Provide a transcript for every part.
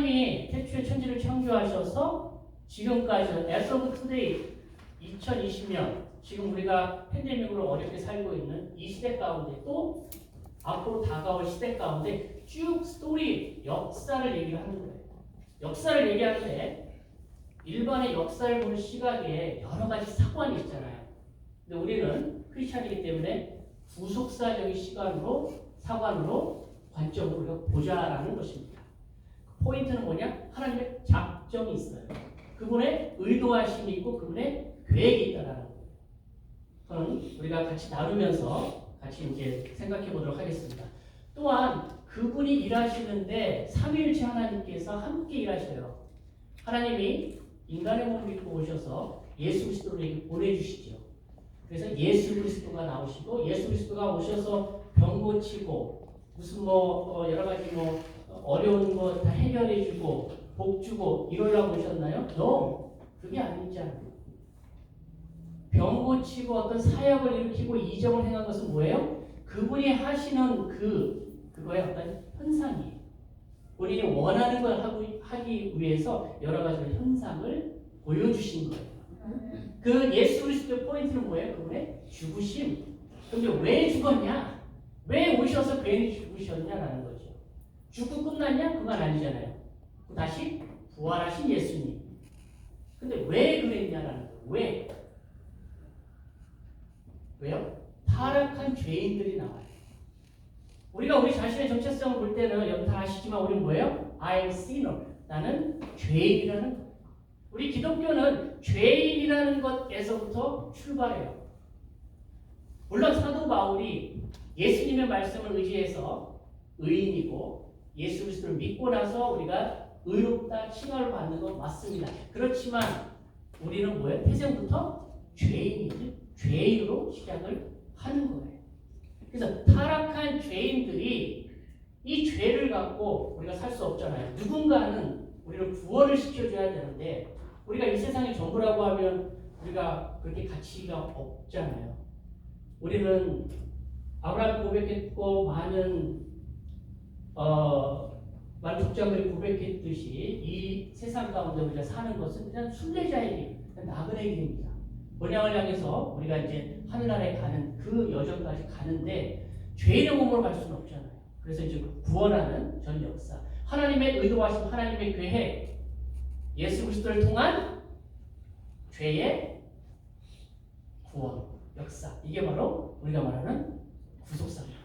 하나님이 태초에 천지를 창조하셔서 지금까지 as of today 2020년 지금 우리가 팬데믹으로 어렵게 살고 있는 이 시대 가운데 또 앞으로 다가올 시대 가운데 쭉 스토리, 역사를 얘기를 하는 거예요. 역사를 얘기하는데 일반의 역사를 보는 시각에 여러 가지 사관이 있잖아요. 근데 우리는 크리스찬이기 때문에 구속사적인 시간으로 사관으로 관점으로 우리가 보자라는 것입니다. 포인트는 뭐냐? 하나님의 작정이 있어요. 그분의 의도하심이 있고 그분의 계획이 있다라는 거예요. 그럼 우리가 같이 나누면서 같이 이제 생각해 보도록 하겠습니다. 또한 그분이 일하시는데 삼위일체 하나님께서 함께 일하셔요. 하나님이 인간의 몸을 입고 오셔서 예수 그리스도를 보내주시죠. 그래서 예수 그리스도가 나오시고 예수 그리스도가 오셔서 병 고치고 무슨 여러 가지 어려운 거 다 해결해주고 복 주고 이러려고 오셨나요? No, 그게 아니잖아요. 병 고치고 어떤 사역을 일으키고 이적을 행한 것은 뭐예요? 그분이 하시는 그거의 어떤 현상이에요. 본인이 원하는 걸 하기 위해서 여러 가지 현상을 보여주신 거예요. 그 예수 그리스도의 포인트는 뭐예요? 그분의 죽으심. 근데 왜 죽었냐? 왜 오셔서 괜히 죽으셨냐라는 거죠. 죽고 끝났냐? 그건 아니잖아요. 다시 부활하신 예수님. 근데 왜 그랬냐라는 거예요. 왜? 왜요? 타락한 죄인들이 나와요. 우리가 우리 자신의 정체성을 볼 때는 여러분 다 아시지만 우리는 뭐예요? I am sinner. 나는 죄인이라는 거예요. 우리 기독교는 죄인이라는 것에서부터 출발해요. 물론 사도 바울이 예수님의 말씀을 의지해서 의인이고 예수 그리스도를 믿고 나서 우리가 의롭다 칭함을 받는 건 맞습니다. 그렇지만 우리는 뭐예요? 태생부터 죄인으로 시작을 하는 거예요. 그래서 타락한 죄인들이 이 죄를 갖고 우리가 살 수 없잖아요. 누군가는 우리를 구원을 시켜줘야 되는데 우리가 이 세상의 전부라고 하면 우리가 그렇게 가치가 없잖아요. 우리는 아브라함이 고백했고 많은 족장들이 고백했듯이 이 세상 가운데 우리가 사는 것은 그냥 순례자의 길, 나그네의 길입니다. 본향을 향해서 우리가 이제 하늘나라에 가는 그 여정까지 가는데 죄인의 몸으로 갈 수는 없잖아요. 그래서 이제 구원하는 전 역사, 하나님의 의도하신 하나님의 계획, 예수 그리스도를 통한 죄의 구원 역사, 이게 바로 우리가 말하는 구속사입니다.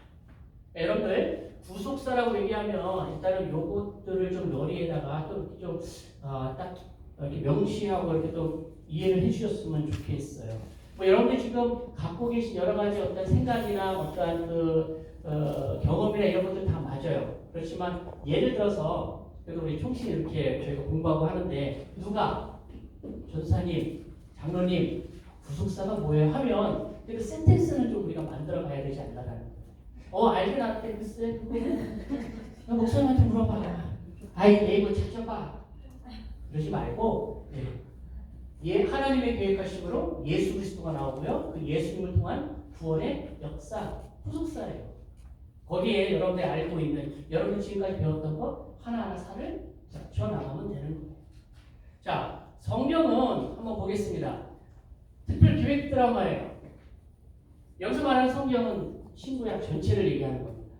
여러분들 구속사라고 얘기하면 일단은 요것들을 좀 머리에다가 좀 딱 이렇게 명시하고 이렇게 또 이해를 해주셨으면 좋겠어요. 여러분들 지금 갖고 계신 여러 가지 어떤 생각이나 어떠한 경험이나 이런 것들 다 맞아요. 그렇지만 예를 들어서 그래도 우리 총신 이렇게 저희가 공부하고 하는데 누가 전사님, 장로님 구속사가 뭐예요? 하면 그 센텐스는 좀 우리가 만들어 가야 되지 않나라는 거예요. 알긴 않대 글쎄 그거는 목사님한테 물어봐. 내 이거 찾아봐. 그러지 말고 하나님의 계획하심으로 예수 그리스도가 나오고요. 그 예수님을 통한 구원의 역사, 구속사예요. 거기에 여러분들이 알고 있는 여러분들 지금까지 배웠던 거 하나하나 살을 젖혀나가면 되는 거예요. 자, 성경은 한번 보겠습니다. 특별 기획 드라마예요. 여기서 말하는 성경은 신구약 전체를 얘기하는 겁니다.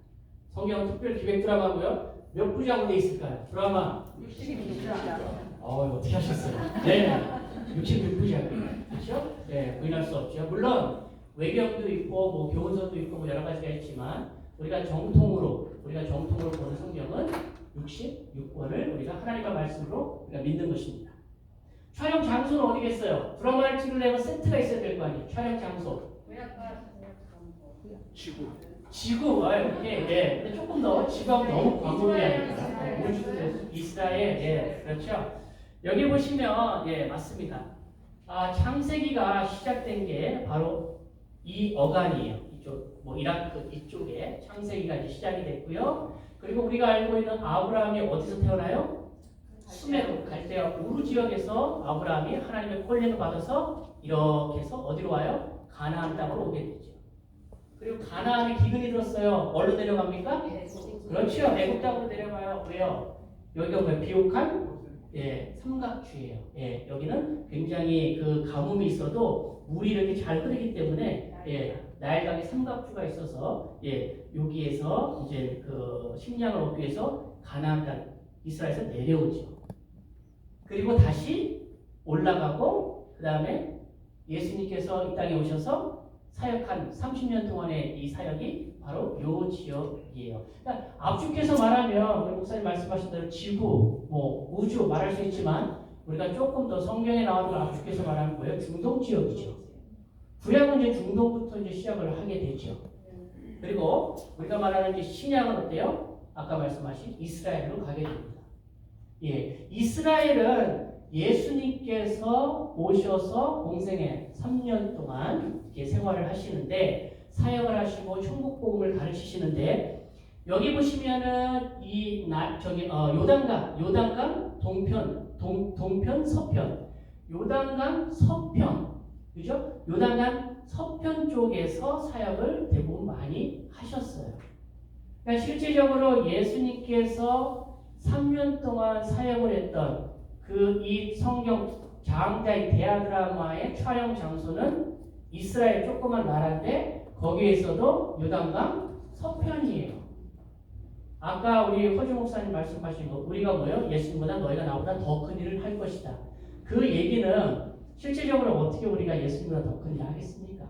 성경은 특별 기획 드라마고요. 몇 부작으로 되어 있을까요? 드라마 66부작. 어떻게 하셨어요? 네, 66부작. 그렇죠? 네, 부인할 수 없죠. 물론 외경도 있고 교훈서도 있고 여러 가지가 있지만 우리가 정통으로 보는 성경은 66권을 우리가 하나님의 말씀으로 우리가 믿는 것입니다. 촬영 장소는 어디겠어요? 드라마를 찍으려면 세트가 있어야 될 거 아니에요. 촬영 장소. 지구. 오케이. 근데 조금 더 지구하고 너무 광범위하니까. 우주, 이스라엘. 그렇죠. 여기 보시면 맞습니다. 창세기가 시작된 게 바로 이 어간이에요. 이쪽 이라크 이쪽에 창세기가 이제 시작이 됐고요. 그리고 우리가 알고 있는 아브라함이 어디서 태어나요? 수메르 갈대아 우르 지역에서 아브라함이 하나님의 콜링을 받아서 이렇게 해서 어디로 와요? 가나안 땅으로 오게 되죠. 그리고 가나안에 기근이 들었어요. 어디로 내려갑니까? 그렇죠. 애국 땅으로 내려가요. 왜요? 여기가 뭐 비옥한 삼각주예요. 여기는 굉장히 그 가뭄이 있어도 물이 이렇게 잘 흐르기 때문에 나일강에 삼각주가 있어서 여기에서 이제 그 식량을 얻기 위해서 가나안 땅 이스라엘에서 내려오죠. 그리고 다시 올라가고 그 다음에 예수님께서 이 땅에 오셔서 사역한 30년 동안의 이 사역이 바로 요 지역이에요. 그러니까 압축해서 말하면 우리 목사님 말씀하신 대로 지구, 뭐 우주 말할 수 있지만 우리가 조금 더 성경에 나와도 압축해서 말하는 거예요. 중동 지역이죠. 구약은 이제 중동부터 이제 시작을 하게 되죠. 그리고 우리가 말하는 이제 신약은 어때요? 아까 말씀하신 이스라엘로 가게 됩니다. 이스라엘은 예수님께서 오셔서 공생애 3년 동안 생활을 하시는데 사역을 하시고 천국 복음을 가르치시는데 여기 보시면은 요단강 동편 서편 요단강 서편 그죠? 요단강 서편 쪽에서 사역을 대부분 많이 하셨어요. 그러니까 실제적으로 예수님께서 3년 동안 사역을 했던 이 성경 장자의 대하드라마의 촬영 장소는 이스라엘 조그만 나라인데 거기에서도 요단강 서편이에요. 아까 우리 허주 목사님 말씀하신 거 우리가 뭐요? 예수님보다 너희가 나보다 더 큰 일을 할 것이다. 그 얘기는 실제적으로 어떻게 우리가 예수님보다 더 큰 일을 하겠습니까?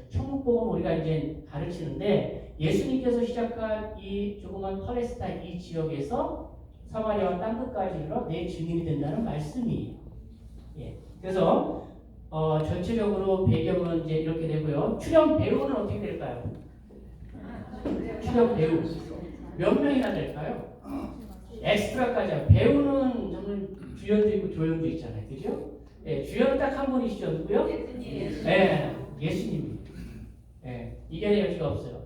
천국 복음 우리가 이제 가르치는데 예수님께서 시작한 이 조그만 팔레스타인 이 지역에서 사마리아와 땅 끝까지 이르러 내 증인이 된다는 말씀이에요. 그래서 전체적으로 배경은 이제 이렇게 되고요. 출연 배우는 어떻게 될까요? 출연 배우 몇 명이나 될까요? 엑스트라까지 배우는 저는 주연도 있고 조연도 있잖아요, 그죠? 주연은 딱 한 분이시죠, 누구요? 예수님입니다. 이견의 여지가 없어요.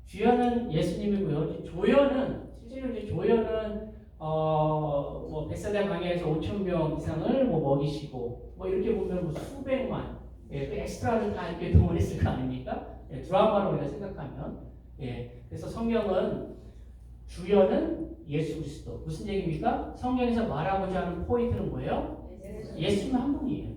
주연은 예수님이고요. 조연은 실제로 이제 조연은 뭐 벳사다 광야에서 5,000명 이상을 뭐 먹이시고 뭐 이렇게 보면 뭐 수백만 그 엑스트라를 다 이렇게 동원했을 거 아닙니까? 드라마로 우리가 생각하면 그래서 성경은 주연은 예수 그리스도 무슨 얘기입니까? 성경에서 말하고자 하는 포인트는 뭐예요? 예수님 한 분이에요.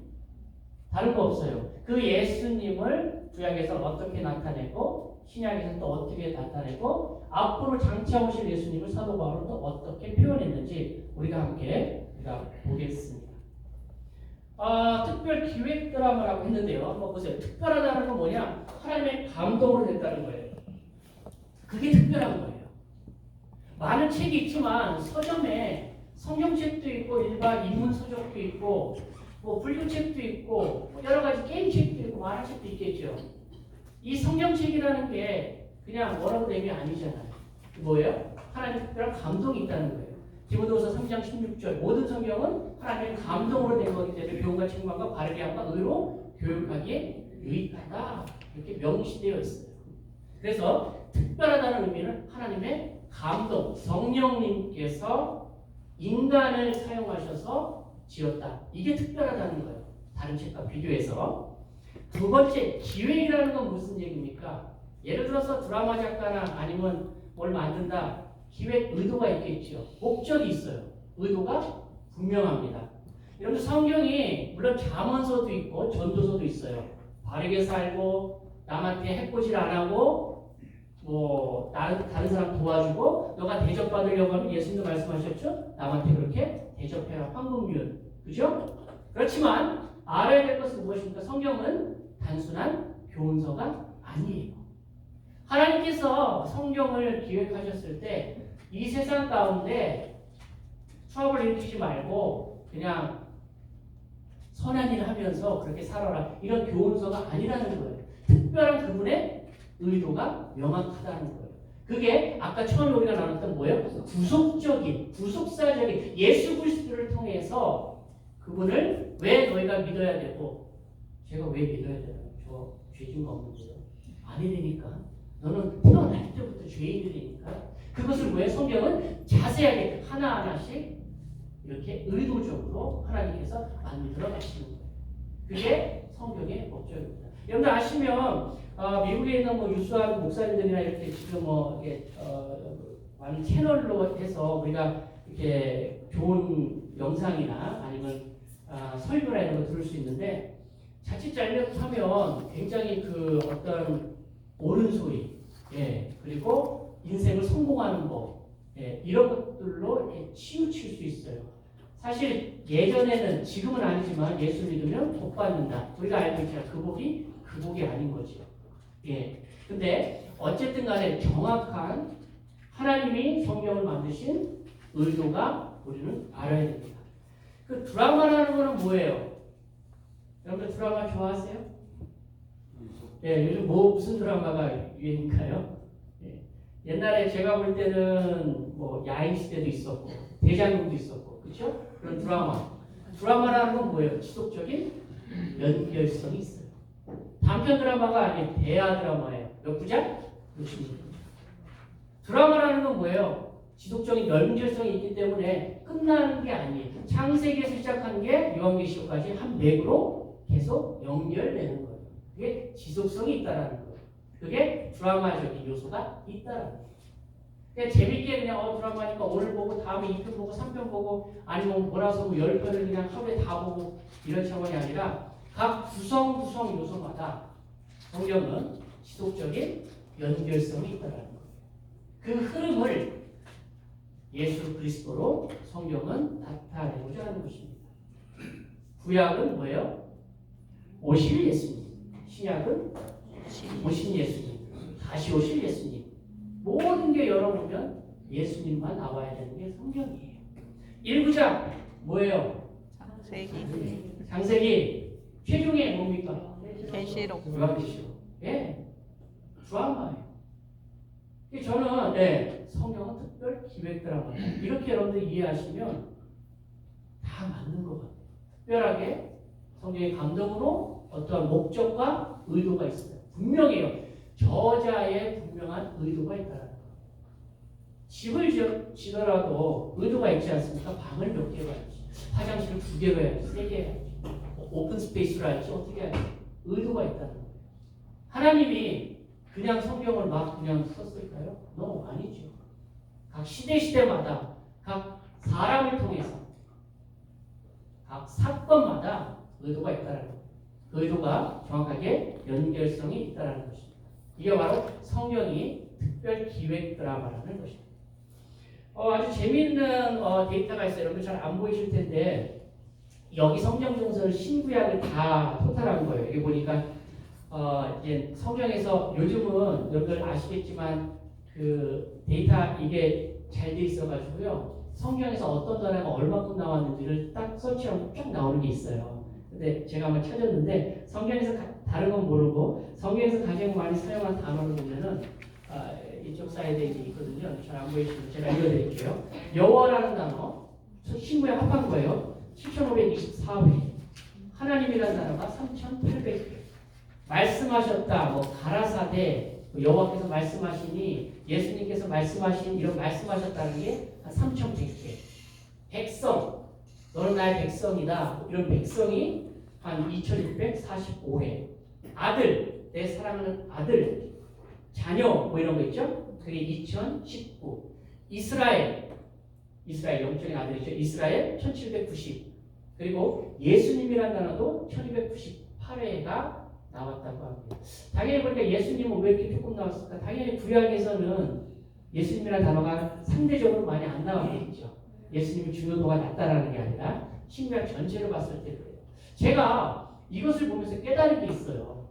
다른 거 없어요. 그 예수님을 구약에서 어떻게 나타내고 신약에서 또 어떻게 나타내고 앞으로 장차오실 예수님을 사도 바울은 또 어떻게 표현했는지 우리가 함께 보겠습니다. 특별 기획 드라마라고 했는데요. 한번 보세요. 특별하다는 건 뭐냐? 하나님의 감동으로 됐다는 거예요. 그게 특별한 거예요. 많은 책이 있지만 서점에 성경책도 있고 일반 인문 서적도 있고 뭐 불교책도 있고 여러 가지 게임책도 있고 만화책도 있겠죠. 이 성경책이라는 게 그냥 뭐라고 된 게 아니잖아요. 뭐예요? 하나님의 특별한 감동이 있다는 거예요. 디모데후서 3장 16절 모든 성경은 하나님의 감동으로 된 거기 때문에 교훈과 책망과 바르게 함과 의로 교육하기에 유익하다 이렇게 명시되어 있어요. 그래서 특별하다는 의미는 하나님의 감동, 성령님께서 인간을 사용하셔서 지었다. 이게 특별하다는 거예요. 다른 책과 비교해서. 두 번째, 기획이라는 건 무슨 얘기입니까? 예를 들어서 드라마 작가나 아니면 뭘 만든다. 기획 의도가 있겠죠. 목적이 있어요. 의도가 분명합니다. 여러분 성경이 물론 잠언서도 있고 전도서도 있어요. 바르게 살고 남한테 해코지를 안 하고 뭐 다른 사람 도와주고 너가 대접받으려고 하면 예수님도 말씀하셨죠? 남한테 그렇게 대접해라. 황금률. 그죠? 그렇지만 알아야 될 것은 무엇입니까? 성경은 단순한 교훈서가 아니에요. 하나님께서 성경을 기획하셨을 때 이 세상 가운데 추억을 일으키지 말고 그냥 선한 일을 하면서 그렇게 살아라. 이런 교훈서가 아니라는 거예요. 특별한 그분의 의도가 명확하다는 거예요. 그게 아까 처음에 우리가 나눴던 뭐예요? 구속사적인 예수 그리스도를 통해서 그분을 왜 너희가 믿어야 되고 제가 왜 믿어야 되나요? 저 죄진거 없는데요. 아니 되니까. 너는 태어날 때부터 죄인들이니까. 그것을 왜 성경은 자세하게 하나하나씩 이렇게 의도적으로 하나님께서 만들어 가시는 거예요. 그게 성경의 목적입니다. 여러분들 아시면 미국에 있는 뭐 유수한 목사님들이나 이렇게 지금 뭐 많은 채널로 해서 우리가 이렇게 좋은 영상이나 아니면 설교나 이런 거 들을 수 있는데 자칫 잘못하면 굉장히 그 어떤 옳은 소리, 그리고 인생을 성공하는 법, 이런 것들로 이렇게 치우칠 수 있어요. 사실 예전에는 지금은 아니지만 예수 믿으면 복 받는다. 우리가 알고 있잖아요. 그 복이 아닌 거죠. 근데 어쨌든 간에 정확한 하나님이 성경을 만드신 의도가 우리는 알아야 됩니다. 그 드라마라는 거는 뭐예요? 여러분들 드라마 좋아하세요? 요즘 무슨 드라마가 유행인가요? 옛날에 제가 볼 때는 뭐 야인시대도 있었고 대장금도 있었고 그렇죠? 그런 드라마라는 건 뭐예요? 지속적인 연결성이 있어요. 단편 드라마가 아니에요. 대화 드라마예요. 몇 부작? 60분. 드라마라는 건 뭐예요? 지속적인 연결성이 있기 때문에 끝나는 게 아니에요. 창세기에서 시작한 게 요한계시록까지 한 맥으로 계속 연결되는 거예요. 그게 지속성이 있다라는 거예요. 그게 드라마적인 요소가 있다라는 거예요. 그냥 재밌게 그냥 드라마니까 오늘 보고 다음에 2편 보고 3편 보고 아니면 몰아서 10편을 그냥 하루에 다 보고 이런 차원이 아니라 각 구성 요소마다 성경은 지속적인 연결성이 있다라는 거예요. 그 흐름을 예수 그리스도로 성경은 나타내고자 하는 것입니다. 구약은 뭐예요? 오실 예수님. 신약은 오신 예수님. 다시 오실 예수님. 모든 게 열어보면 예수님만 나와야 되는 게 성경이에요. 1부작 뭐예요? 창세기. 최종의 뭡니까? 계시록. 요한계시록. 드라마예요. 저는 성경은 특별 기획 드라마 이렇게 여러분들 이해하시면 다 맞는 것 같아요. 특별하게 성경의 감동으로 어떠한 목적과 의도가 있어요. 분명해요. 저자의 분명한 의도가 있다는 거예요. 집을 지더라도 의도가 있지 않습니까? 방을 몇 개가 할지, 화장실을 2개로 해야지, 3개 해야지, 오픈 스페이스로 할지 어떻게 해야지 의도가 있다는 거예요. 하나님이 그냥 성경을 막 그냥 썼을까요? 너무 아니죠. 각 시대마다 각 사람을 통해서 각 사건마다 의도가 있다는 거예요. 그 의도가 정확하게 연결성이 있다는 것입니다. 이게 바로 성경이 특별 기획 드라마라는 것입니다. 아주 재미있는 데이터가 있어요. 여러분 잘 안 보이실 텐데 여기 성경 정서를 신구약을 다 토탈한 거예요. 여기 보니까 이제 성경에서 요즘은 여러분들 아시겠지만 그 데이터 이게 잘 돼 있어가지고요. 성경에서 어떤 단어가 얼마큼 나왔는지를 딱 서치하면 쫙 나오는 게 있어요. 근데 제가 한번 찾았는데 성경에서 다른 건 모르고 성경에서 가장 많이 사용한 단어를 보면은 이쪽 사이드에 있거든요. 잘 안 보이시면 제가 읽어드릴게요. 여호와라는 단어 신구약 합한 거예요. 7524회. 하나님이라는 단어가 3800회. 말씀하셨다, 가라사대, 여호와께서 말씀하시니, 예수님께서 말씀하신, 이런 말씀하셨다는 게 한 3100개. 백성, 너는 나의 백성이다. 이런 백성이 한 2645회. 아들, 내 사랑하는 아들, 자녀, 이런 거 있죠? 그게 2019. 이스라엘 영적인 아들이죠. 이스라엘 1790. 그리고 예수님이라는 단어도 1298회가 나왔다고 합니다. 당연히 보니까 예수님은 왜 이렇게 조금 나왔을까? 당연히 구약에서는 예수님이라는 단어가 상대적으로 많이 안 나왔겠죠. 예수님의 중요도가 낮다라는 게 아니라 신구약 전체를 봤을 때 그래요. 제가 이것을 보면서 깨달은 게 있어요.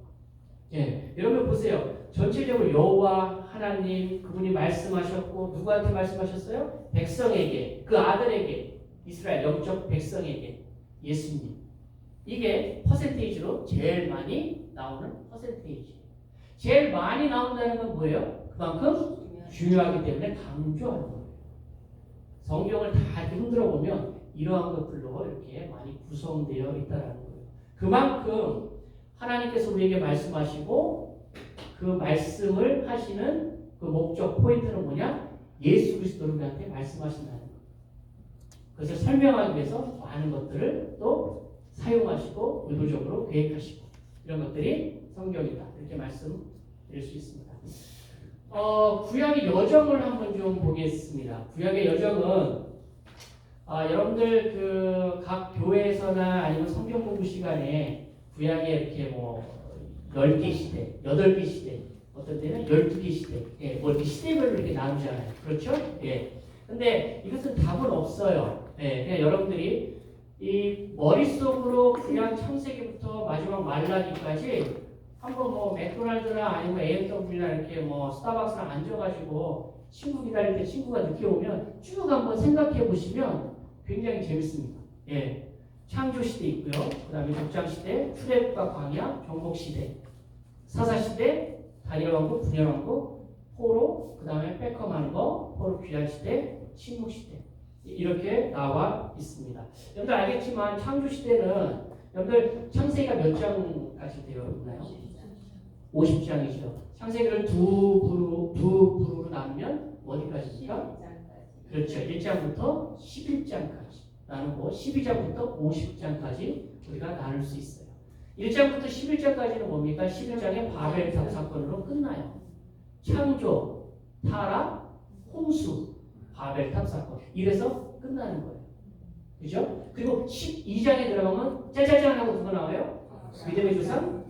여러분 보세요. 전체적으로 여호와 하나님 그분이 말씀하셨고 누구한테 말씀하셨어요? 백성에게, 그 아들에게, 이스라엘 영적 백성에게 예수님. 이게 퍼센테이지로 제일 많이 나오는 퍼센테이지. 제일 많이 나온다는 건 뭐예요? 그만큼 중요하기 때문에 강조하는 거예요. 성경을 다 이렇게 흔들어 보면 이러한 것들로 이렇게 많이 구성되어 있다는 거예요. 그만큼 하나님께서 우리에게 말씀하시고 그 말씀을 하시는 그 목적 포인트는 뭐냐? 예수 그리스도를 우리한테 말씀하신다는 거예요. 그것을 설명하기 위해서 많은 것들을 또 사용하시고 의도적으로 계획하시고 이런 것들이 성경이다. 이렇게 말씀드릴 수 있습니다. 구약의 여정을 한번 좀 보겠습니다. 구약의 여정은 여러분들 그 각 교회에서나 아니면 성경 공부 시간에 구약에 이렇게 뭐 10개 시대, 8개 시대, 어떤 때는 12개 시대, 뭐 이렇게 시대별로 이렇게 나누잖아요. 그렇죠? 근데 이것은 답은 없어요. 그냥 여러분들이 이 머릿속으로 그냥 창세기부터 마지막 말라기까지 한번 뭐 맥도날드나 아니면 AMW나 이렇게 뭐 스타벅스나 앉아가지고 친구 기다릴 때 친구가 늦게 오면 쭉 한번 생각해 보시면 굉장히 재밌습니다. 창조 시대 있고요. 그 다음에 족장 시대, 출애굽과 광야, 정복 시대, 사사 시대, 다니엘 왕국, 분열 왕국, 포로, 그 다음에 백컴하는 거, 포로 귀환 시대, 침묵 시대 이렇게 나와 있습니다. 여러분들 알겠지만 창조 시대는 여러분들 창세기가 몇 장까지 되어 있나요? 50장이죠. 창세기를 두 부로 나누면 어디까지입니까? 그렇죠. 1장부터 11장까지 나누고 12장부터 50장까지 우리가 나눌 수 있어요. 1장부터 11장까지는 뭡니까? 11장의 바벨탑 사건으로 끝나요. 창조, 타락, 홍수, 바벨탑 사건. 이래서 끝나는 거예요. 그죠? 그리고 12장에 들어가면 짜자잔 하고 누가 나와요? 믿음의 조상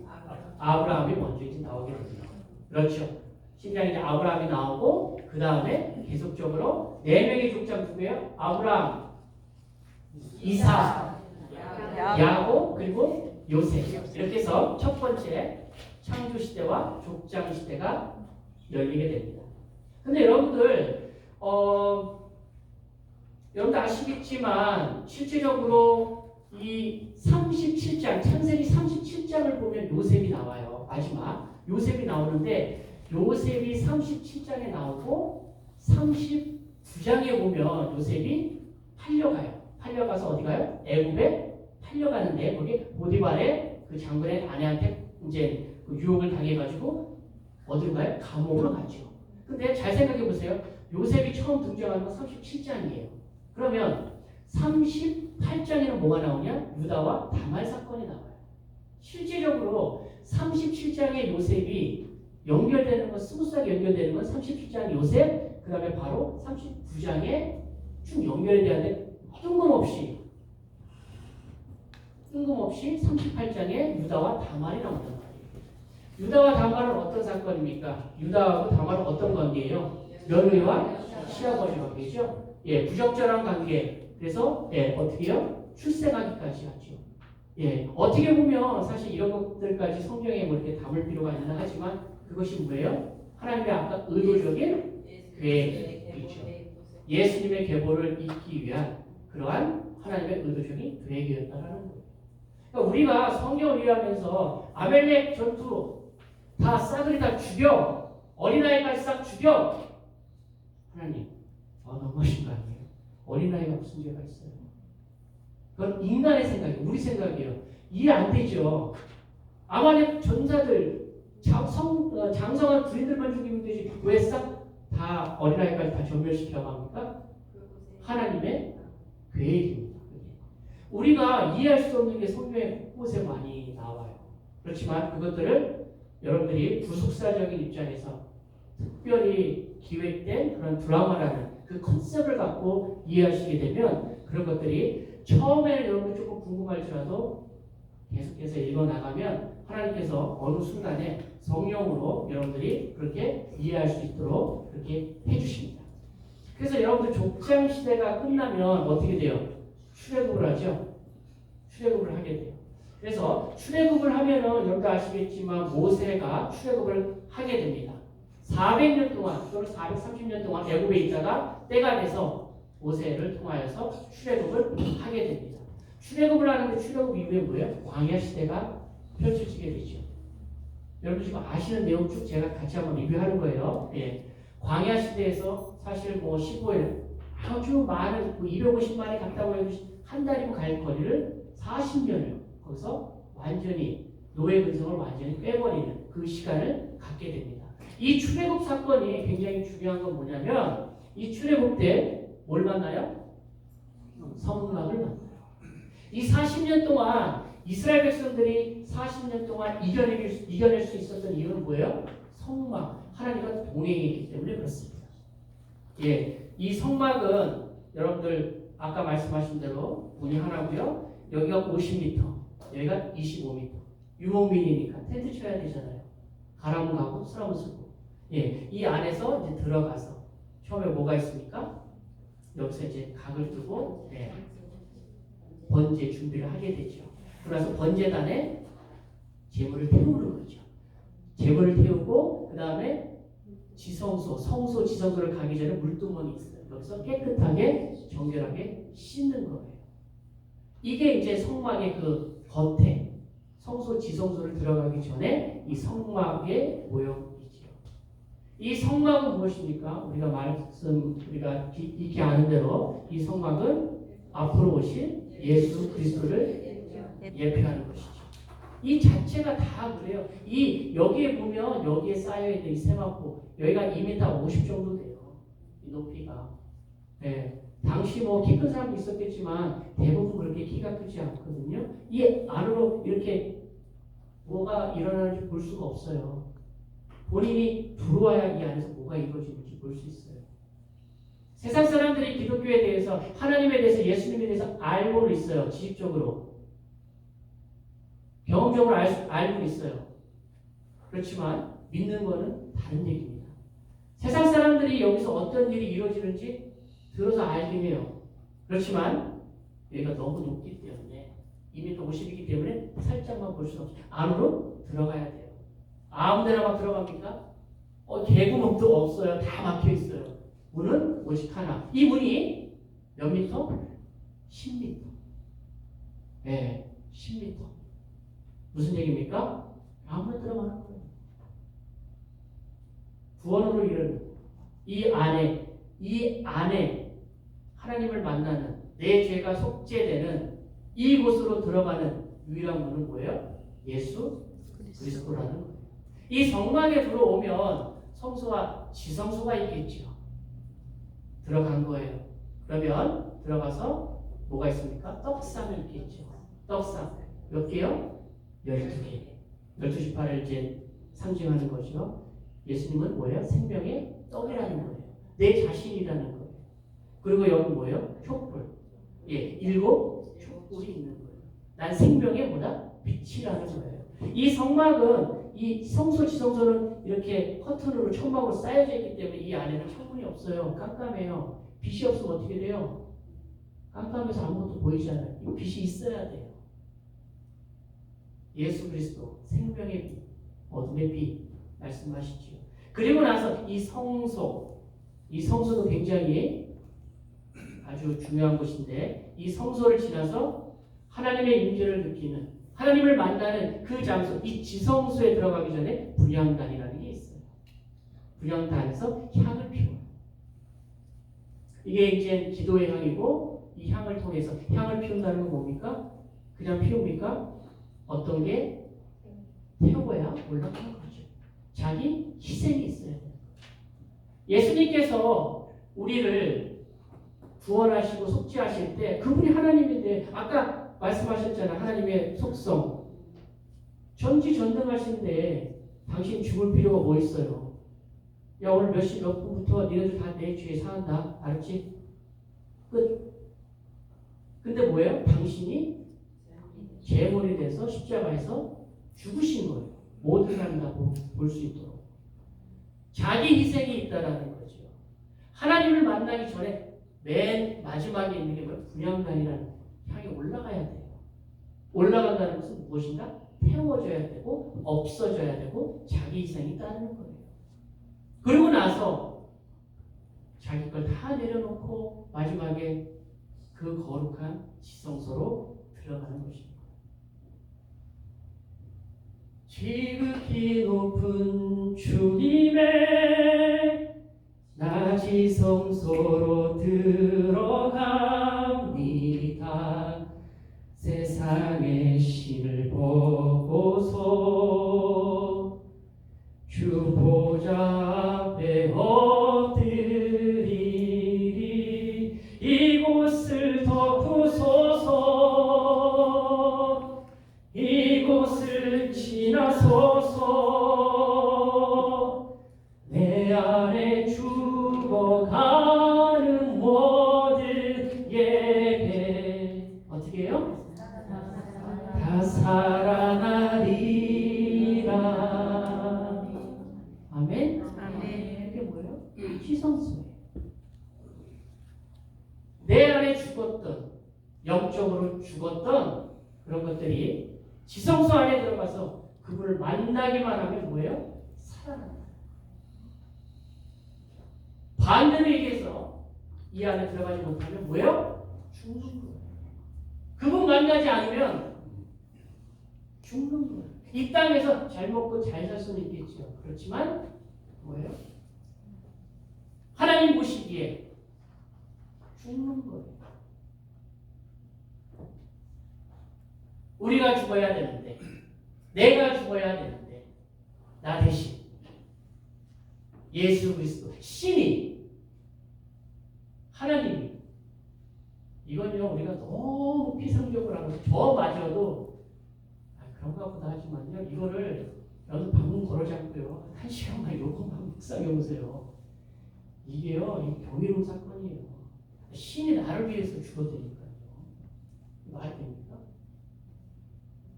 아브라함이 먼저 이제 나오게 됩니다. 그렇죠. 12장에 이제 아브라함이 나오고 그 다음에 계속적으로 4명의 족장 누구예요? 아브라함, 이삭, 야곱 그리고 요셉. 이렇게 해서 첫 번째 창조 시대와 족장 시대가 열리게 됩니다. 근데 여러분들 여러분들 아시겠지만 실제적으로 이 37장 창세기 37장을 보면 요셉이 나와요. 마지막 요셉이 나오는데 요셉이 37장에 나오고 39장에 보면 요셉이 팔려가요. 팔려가서 어디 가요? 애굽에 팔려가는데 거기 보디발의 그 장군의 아내한테 이제 그 유혹을 당해가지고 어디로 가요? 감옥으로 가죠. 근데 잘 생각해 보세요. 요셉이 처음 등장하는 건 37장이에요. 그러면 38장에는 뭐가 나오냐? 유다와 다말 사건이 나와요. 실제적으로 37장의 요셉이 연결되는 건 스무스하게 연결되는 건 37장 요셉, 그 다음에 바로 39장에 쭉 연결이 되는데 뜬금없이 38장에 유다와 다말이 나온단 말이에요. 유다와 다말은 어떤 사건입니까? 유다하고 다말은 어떤 관계예요? 며느리와 시아버지 관계죠. 부적절한 관계. 그래서 어떻게 해요? 출생하기까지 하죠. 어떻게 보면 사실 이런 것들까지 성경에 뭐 이렇게 담을 필요가 있나 하지만 그것이 뭐예요? 하나님의 아까 의도적인 계획이죠. 예수님의 계보를 잇기 위한 그러한 하나님의 의도적인 계획이었다라는 거예요. 그러니까 우리가 성경을 이해하면서 아벨렉 전투 다 싸그리 다 죽여, 어린아이까지 싹 죽여. 하나님, 너무하신 거 아니에요? 어린아이가 무슨 죄가 있어요? 그건 인간의 생각이에요. 우리 생각이에요. 이해 안 되죠. 아말렉 전사들 장성한 군인들만 죽이면 되지 왜 싹 다 어린아이까지 다 전멸시키라고 합니까? 하나님의 계획입니다. 우리가 이해할 수 없는 게 성경에 곳에 많이 나와요. 그렇지만 그것들을 여러분들이 구속사적인 입장에서 특별히 기획된 그런 드라마라는 그 컨셉을 갖고 이해하시게 되면 그런 것들이 처음에는 여러분들 조금 궁금할지라도 계속해서 읽어나가면 하나님께서 어느 순간에 성령으로 여러분들이 그렇게 이해할 수 있도록 그렇게 해주십니다. 그래서 여러분들 족장 시대가 끝나면 어떻게 돼요? 출애굽을 하죠. 출애굽을 하게 돼요. 그래서 출애굽을 하면은 여러분들 아시겠지만 모세가 출애굽을 하게 됩니다. 400년 동안 또는 430년 동안 애굽에 있다가 때가 돼서 모세를 통하여서 출애굽을 하게 됩니다. 출애굽을 하는데 출애굽 이후에 뭐예요? 광야 시대가 펼쳐지게 되죠. 여러분 지금 아시는 내용 쭉 제가 같이 한번 리뷰하는 거예요. 광야 시대에서 사실 뭐 15일 아주 많은 250만이 갔다고 해도 한 달이면 갈 거리를 40년을 거기서 완전히 노예 근성을 완전히 빼버리는 그 시간을 갖게 됩니다. 이 출애굽 사건이 굉장히 중요한 건 뭐냐면 이 출애굽 때 뭘 만나요? 성막을 만나요. 이 40년 동안 이스라엘 백성들이 40년 동안 이겨낼 수 있었던 이유는 뭐예요? 성막, 하나님과 동행했기 때문에 그렇습니다. 이 성막은 여러분들 아까 말씀하신 대로 문이 하나고요. 여기가 50m, 여기가 25m. 유목민이니까 텐트 쳐야 되잖아요. 가라면 가고 쓰라면 쓰고. 예, 이 안에서 이제 들어가서 처음에 뭐가 있습니까? 여기서 이제 각을 두고 네, 번제 준비를 하게 되죠. 그래서 번제단에 제물을 태우는 거죠. 제물을 태우고 그 다음에 지성소, 성소 지성소를 가기 전에 물두멍이 있어요. 여기서 깨끗하게 정결하게 씻는 거예요. 이게 이제 성막의 그 겉에 성소 지성소를 들어가기 전에 이 성막의 모형이지요. 이 성막은 무엇입니까? 우리가 익히 아는 대로 이 성막은 앞으로 오실 예수 그리스도를 예표하는 것이죠. 이 자체가 다 그래요. 이 여기에 보면 여기에 쌓여 있는 이 세마포 여기가 2m 50 정도 돼요. 이 높이가. 네. 당시 뭐 키 큰 사람도 있었겠지만 대부분 그렇게 키가 크지 않거든요. 이 안으로 이렇게 뭐가 일어나는지 볼 수가 없어요. 본인이 들어와야 이 안에서 뭐가 이루어지는지 볼 수 있어요. 세상 사람들이 기독교에 대해서 하나님에 대해서 예수님에 대해서 알고는 있어요. 지식적으로. 경험적으로 알고 있어요. 그렇지만 믿는 거는 다른 얘기입니다. 세상 사람들이 여기서 어떤 일이 이루어지는지 들어서 알긴 해요. 그렇지만 여기가 너무 높기 때문에 2m 50이기 때문에 살짝만 볼 수 없어요. 안으로 들어가야 돼요. 아무데나 막 들어갑니까? 개구멍도 없어요. 다 막혀 있어요. 문은 오직 하나. 이 문이 몇 미터? 10m. 네, 10m. 무슨 얘기입니까? 아무나 들어가는 거예요. 구원으로 이르는 이 안에 하나님을 만나는 내 죄가 속죄되는 이곳으로 들어가는 유일한 문은 뭐예요? 예수 그리스도라는 거예요. 이 성막에 들어오면 성소와 지성소가 있겠죠. 들어간 거예요. 그러면 들어가서 뭐가 있습니까? 떡상이 있겠죠. 떡상 몇 개요? 12개. 12지파를 이제 상징하는 거죠. 예수님은 뭐예요? 생명의 떡이라는 거예요. 내 자신이라는 거예요. 그리고 여기 뭐예요? 촛불. 예, 7 촛불이 있는 거예요. 난 생명의 뭐다? 빛이라는 거예요. 이 성막은 이 성소 지성소는 이렇게 커튼으로 천막으로 쌓여져 있기 때문에 이 안에는 창문이 없어요. 깜깜해요. 빛이 없으면 어떻게 돼요? 깜깜해서 아무것도 보이지 않아요. 이 빛이 있어야 돼요. 예수 그리스도 생명의 빛, 어둠의 빛 말씀하시죠. 그리고 나서 이 성소도 굉장히 아주 중요한 곳인데 이 성소를 지나서 하나님의 임재를 느끼는 하나님을 만나는 그 장소, 이 지성소에 들어가기 전에 분향단이라는 게 있어요. 분향단에서 향을 피워요. 이게 이제 기도의 향이고 이 향을 통해서 향을 피운다는 건 뭡니까? 그냥 피웁니까? 어떤 게 태워야 올라가는 거죠. 자기 희생이 있어야 돼요. 예수님께서 우리를 구원하시고 속죄하실 때 그분이 하나님인데 아까 말씀하셨잖아요. 하나님의 속성 전지전능하신데 당신 죽을 필요가 뭐 있어요? 야 오늘 몇 시 몇 분부터 니네들 다 내 죄에 사한다. 알았지? 끝. 근데 뭐예요? 당신이 제물이 돼서 십자가에서 죽으신 거예요. 모든 사람이 다 볼 수 있도록. 자기 희생이 있다라는 거죠. 하나님을 만나기 전에 맨 마지막에 있는 게 뭐예요? 분향단이라는 향이 올라가야 돼요. 올라간다는 것은 무엇인가? 태워져야 되고 없어져야 되고 자기 희생이 따르는 거예요. 그리고 나서 자기 걸 다 내려놓고 마지막에 그 거룩한 지성소로 들어가는 것입니다. 지극히 높은 주님의 나 지성소로 들어갑니다. 세상의 신을 보고서 주 보좌 앞에 엎드리리. 이곳을 덮으소서. 이곳을 지나소서. 내 안에 죽어가는 모든 영적으로 죽었던 그런 것들이 지성소 안에 들어가서 그분을 만나기만 하면 뭐예요? 살아난다. 반대로 얘기해서 이 안에 들어가지 못하면 뭐예요? 죽는 거예요. 그분 만나지 않으면 죽는 거예요. 이 땅에서 잘 먹고 잘 살 수는 있겠죠. 그렇지만 뭐예요? 하나님 보시기에 죽는 거예요. 우리가 죽어야 되는데, 내가 죽어야 되는데, 나 대신 예수 그리스도 신이 하나님이 이건요 우리가 너무 피상적으로 하고 저마저도 그런 것 같다 하지만요 이거를 여러분 방문 걸어잡고요 한 시간만 요것만 묵상해 보세요. 이게요 이 경이로운 사건이에요. 신이 나를 위해서 죽어드니까요. 말이 됩니까?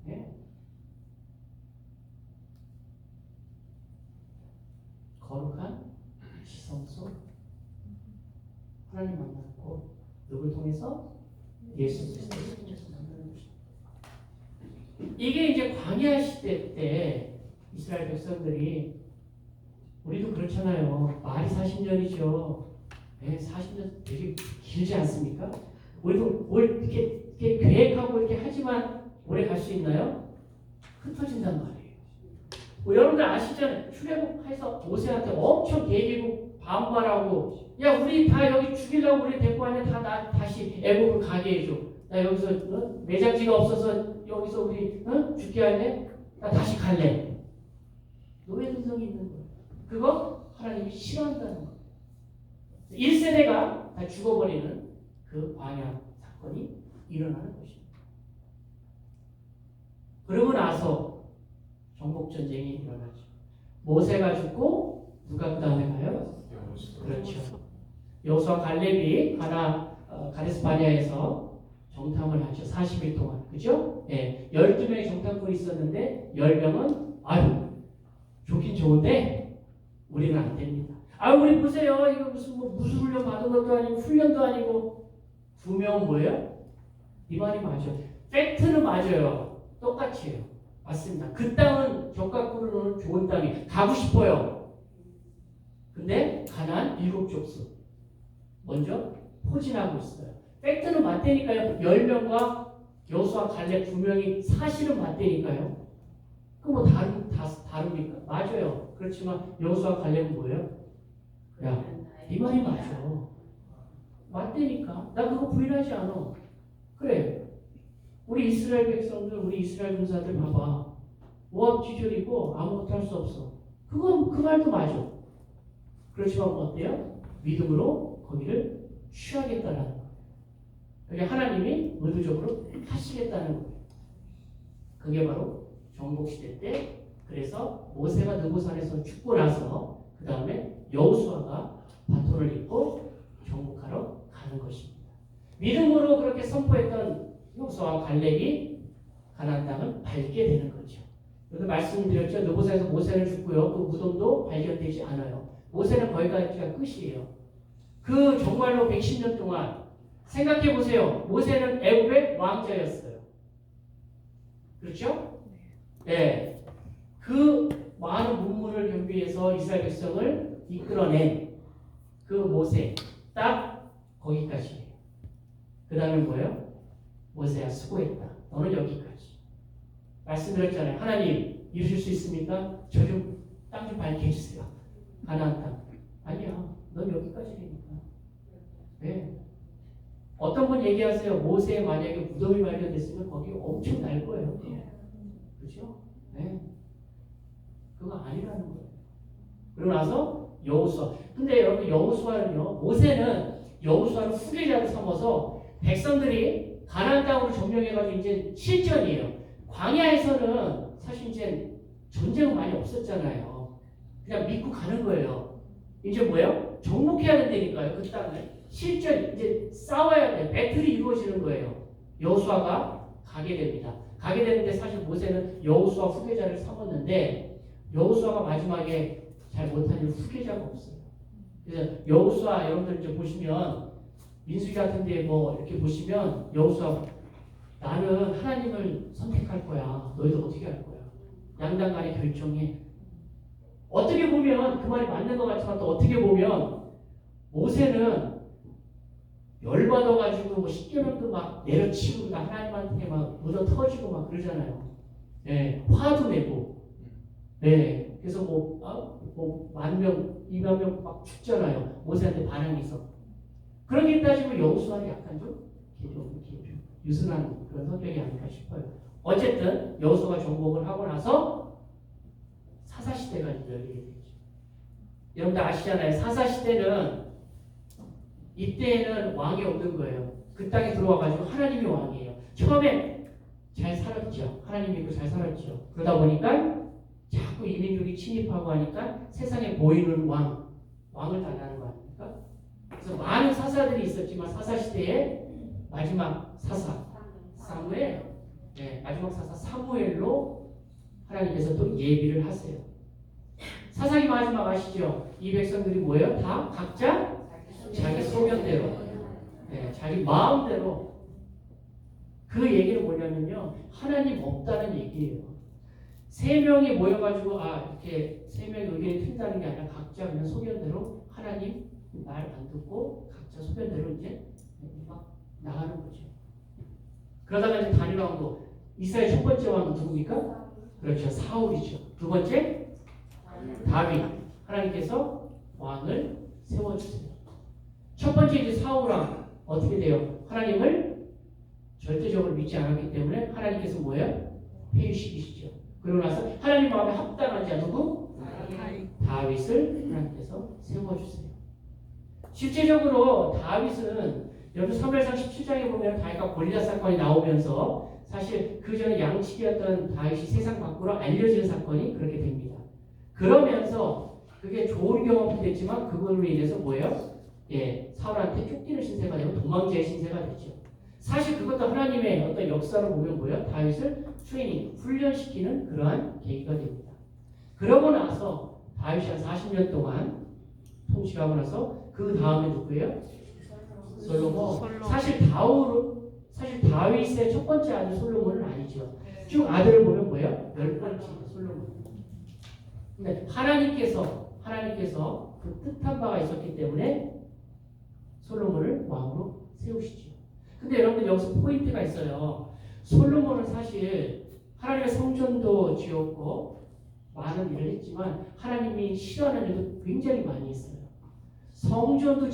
네? 거룩한 지성소 하나님 만났고 누굴 통해서? 예수 그리스도를 통해서 만나는 것입니다. 이게 이제 광야 시대 때 이스라엘 백성들이 우리도 그렇잖아요. 말이 40년이죠. 네, 40년 되게 길지 않습니까? 우리도 뭘 이렇게 계획하고 이렇게 하지만 오래 갈 수 있나요? 흩어진단 말이에요. 뭐 여러분들 아시잖아요. 출애굽해서 모세한테 엄청 계기고 반발하고 야 우리 다 여기 죽이려고 우리 데리고 왔냐 다 다시 애국으로 가게 해줘. 나 여기서 매장지가 없어서 여기서 우리 죽게 할래? 나 다시 갈래. 노예 근성이 있는 거예요. 그거 하나님이 싫어한다는 거예요. 1세대가 다 죽어버리는 그 광야 사건이 일어나는 것입니다. 그러고 나서 정복전쟁이 일어나죠. 모세가 죽고 누가 그 다음에 가요? 그렇죠. 여호수아 갈렙이 가데스 바네아에서 정탐을 하죠. 40일 동안. 그죠? 예. 12명의 정탐꾼이 있었는데 10명은 아유 좋긴 좋은데 우리는 안 됩니다. 우리 보세요. 이거 무슨 훈련 받은 것도 아니고 훈련도 아니고 2명은 뭐예요? 이 말이 맞아요. 팩트는 맞아요. 똑같이 해요. 맞습니다. 그 땅은 적각구로는 좋은 땅이 가고 싶어요. 근데 가나안 7족속 먼저 포진하고 있어요. 팩트는 맞대니까요. 10명과 여호수아 갈렙 2명이 사실은 맞대니까요. 그 뭐 다릅니까? 맞아요. 그렇지만 여호수아 갈렙은 뭐예요? 야, 이 말이 맞아. 맞대니까. 나 그거 부인하지 않아. 그래. 우리 이스라엘 백성들, 우리 이스라엘 군사들 봐봐. 모압지졸이고 아무것도 할 수 없어. 그 말도 맞아. 그렇지만 어때요? 믿음으로 거기를 취하겠다는 거예요. 그게 하나님이 의도적으로 하시겠다는 거예요. 그게 바로 정복시대 때 그래서 모세가 느보산에서 죽고 나서 그 다음에 여호수아가 바톤을 입고 정복하러 가는 것입니다. 믿음으로 그렇게 선포했던 여호수아와 갈렙이 가나안 땅을 밟게 되는 거죠. 여기서 말씀드렸죠. 느보산에서 모세는 죽고요. 그 무덤도 발견되지 않아요. 모세는 거기까지가 끝이에요. 그 정말로 110년 동안 생각해 보세요. 모세는 애굽의 왕자였어요. 그렇죠? 네. 그 많은 문물을 경비해서 이스라엘 백성을 이끌어낸 그 모세 딱 거기까지예요. 그 다음에 뭐예요? 모세야 수고했다. 너는 여기까지. 말씀드렸잖아요. 하나님 이루실 수 있습니까? 저 좀 땅 좀 밝혀주세요. 가나안 땅. 아니야. 넌 여기까지 되니까. 네. 어떤 분 얘기하세요. 모세 만약에 무덤이 발견됐으면 거기 엄청 날 거예요. 그렇죠? 네. 그거 아니라는 거예요. 그러고 나서 여호수아. 근데 여러분 여호수아는요. 모세는 여호수아를 후계자로 삼아서 백성들이 가나안 땅으로 점령해가지고 이제 실전이에요. 광야에서는 사실 이제 전쟁은 많이 없었잖아요. 그냥 믿고 가는 거예요. 이제 뭐예요? 정복해야 된다니까요. 그 땅을. 실전 이제 싸워야 돼요. 배틀이 이루어지는 거예요. 여호수아가 가게 됩니다. 가게 되는데 사실 모세는 여호수아 후계자를 삼았는데 여호수아가 마지막에 잘 못한 이유 후계자가 없어요. 그래서 여호수아 여러분들 이제 보시면 민수기 같은데 뭐 이렇게 보시면 여호수아 나는 하나님을 선택할 거야. 너희도 어떻게 할 거야? 양당 간에 결정해. 어떻게 보면 그 말이 맞는 것 같지만 또 어떻게 보면 모세는 열받아가지고 뭐 십계명도 막 내려치고 나 하나님한테 막 묻어 터지고 막 그러잖아요. 네, 화도 내고, 네, 그래서 뭐 10,000명, 20,000명 막 죽잖아요. 모세한테 반항이 있어. 그렇게 따지면 여호수아는 약간 좀 유순한 그런 성격이 아닐까 싶어요. 어쨌든 여호수아가 정복을 하고 나서 사사시대가 열리게 되죠. 여러분들 아시잖아요. 사사시대는 이때에는 왕이 없는 거예요. 그 땅에 들어와가지고 하나님이 왕이에요. 처음에 잘 살았죠. 하나님 믿고 잘 살았죠. 그러다 보니까 자꾸 이민족이 침입하고 하니까 세상에 보이는 왕을 달라는 거 아닙니까? 그래서 많은 사사들이 있었지만 사사시대에 마지막 사사 사무엘, 네, 마지막 사사 사무엘로 하나님께서 또 예비를 하세요. 사사기 마지막 아시죠? 이 백성들이 뭐예요? 다 각자 자기 소견대로, 네, 자기 마음대로. 그 얘기는 뭐냐면요, 하나님 없다는 얘기예요. 세 명이 모여가지고 이렇게 세 명의 의견이 틀린다는 게 아니라 각자 그냥 소견대로 하나님 말 안 듣고 각자 소견대로 이제 막 나가는 거죠. 그러다가 이제 다윗 왕도 이스라엘 첫 번째 왕은 누굽니까? 그렇죠, 사울이죠. 두 번째 다윗. 하나님께서 왕을 세워주세요. 첫 번째 이제 사울 왕 어떻게 돼요? 하나님을 절대적으로 믿지 않았기 때문에 하나님께서 뭐예요? 폐위시키시죠. 그러고 나서 하나님 마음에 합당하지 않고 다윗을 하나님께서 세워주세요. 실제적으로 다윗은 여러분 사무엘상 17장에 보면 다윗과 골리앗 사건이 나오면서 사실 그 전에 양치기였던 다윗이 세상 밖으로 알려지는 사건이 그렇게 됩니다. 그러면서 그게 좋은 경험이 됐지만 그걸로 인해서 뭐예요? 예, 사울한테 쫓기는 신세가 되고 도망자의 신세가 되죠. 사실 그것도 하나님의 어떤 역사를 보면 뭐예요? 다윗을 훈련시키는 그러한 계기가 됩니다. 그러고 나서 다윗이 한 40년 동안 통치하고 나서 그 다음에 누구예요? 솔로몬. 사실 다윗의 첫 번째 아들 솔로몬은 아니죠. 쭉 아들을 보면 뭐예요? 10번째 솔로몬. 근데 하나님께서 그 뜻한 바가 있었기 때문에 솔로몬을 왕으로 세우시죠. 근데 여러분들 여기서 포인트가 있어요. 솔로몬은 사실 하나님의 성전도 지었고 많은 일을 했지만 하나님이 싫어하는 일도 굉장히 많이 했어요. 성전도